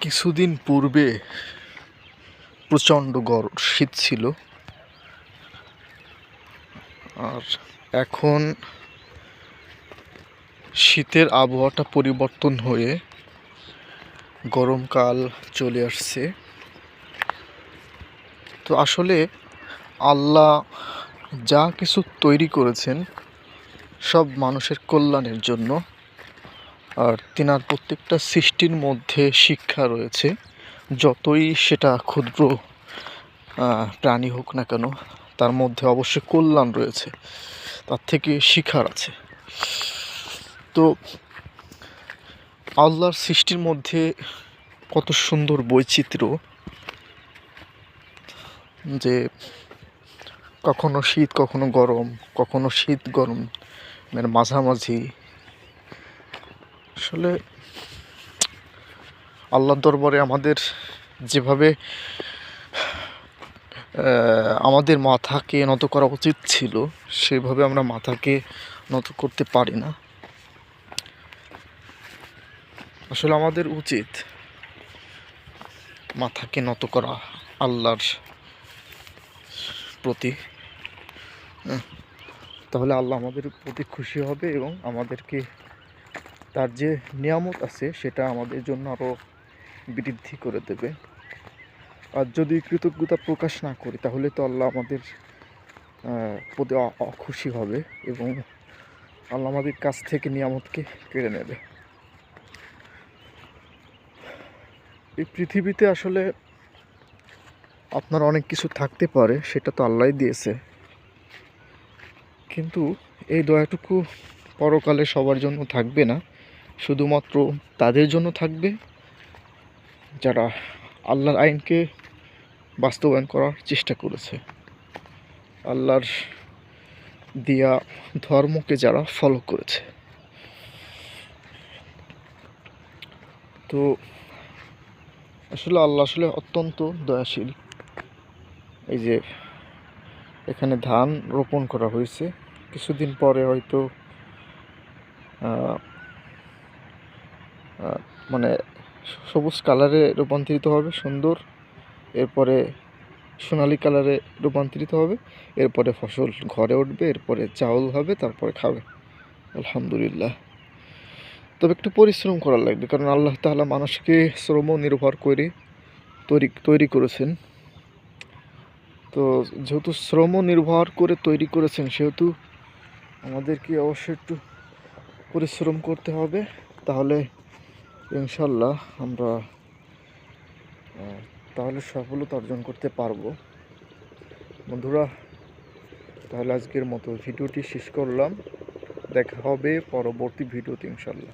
কিছুদিন পূর্বে প্রচণ্ড শীত ছিল, আর এখন শীতের আবহাওয়াটা পরিবর্তন হয়ে গরমকাল চলে আসছে। তো আসলে আল্লাহ যা কিছু তৈরি করেছেন সব মানুষের কল্যাণের জন্য, আর তিনার প্রত্যেকটা সৃষ্টির মধ্যে শিক্ষা রয়েছে। যতই সেটা ক্ষুদ্র প্রাণী হোক না কেন, তার মধ্যে অবশ্যই কল্যাণ রয়েছে, তার থেকে শিখার আছে। তো আল্লাহর সৃষ্টির মধ্যে কত সুন্দর বৈচিত্র্য, যে কখনো শীত কখনো গরম, কখনো শীত গরম মাঝামাঝি। আসলে আল্লাহর দরবারে আমাদের যেভাবে আমাদের মাথাকে নত করা উচিত ছিল, সেভাবে আমরা মাথাকে নত করতে পারি না। আসলে আমাদের উচিত মাথাকে নত করা আল্লাহর প্রতি, তাহলে আল্লাহ আমাদের প্রতি খুশি হবে এবং আমাদেরকে তার যে নিয়ামত আছে সেটা আমাদের জন্য আরও বৃদ্ধি করে দেবে। আর যদি কৃতজ্ঞতা প্রকাশ না করি তাহলে তো আল্লাহ আমাদের প্রতি অখুশি হবে এবং আল্লাহ আমাদের কাছ থেকে নিয়ামতকে কেড়ে নেবে। এই পৃথিবীতে আসলে আপনার অনেক কিছু থাকতে পারে, সেটা তো আল্লাহই দিয়েছে, কিন্তু এই দয়াটুকু পরকালে সবার জন্য থাকবে না। শুধুমাত্র তাদের জন্য থাকবে যারা আল্লাহর আইনকে বাস্তবায়ন করার চেষ্টা করেছে, আল্লাহর দিয়া ধর্মকে যারা ফলো করেছে। তো আসলে আল্লাহ অত্যন্ত দয়াশীল। এই যে এখানে ধান রোপণ করা হয়েছে, কিছুদিন পরে হয়তো মানে সবুজ কালারে রূপান্তরিত হবে, সুন্দর। এরপরে সোনালি কালারে রূপান্তরিত হবে, এরপরে ফসল ঘরে উঠবে, এরপরে চাউল হবে, তারপরে খাবে। আলহামদুলিল্লাহ। তবে একটু পরিশ্রম করা লাগবে, কারণ আল্লাহ তাআলা মানুষকে শ্রম নির্ভর করে তৈরি করেছেন। তো যেহেতু শ্রম নির্ভর করে তৈরি করেছেন, সেহেতু আমাদেরকে অবশ্যই একটু পরিশ্রম করতে হবে, তাহলে ইনশাল্লাহ আমরা সফলতা অর্জন করতে পারবো। বন্ধুরা, তাহলে আজকের মতো ভিডিওটি শেষ করলাম। দেখা হবে পরবর্তী ভিডিওতে ইনশাল্লাহ।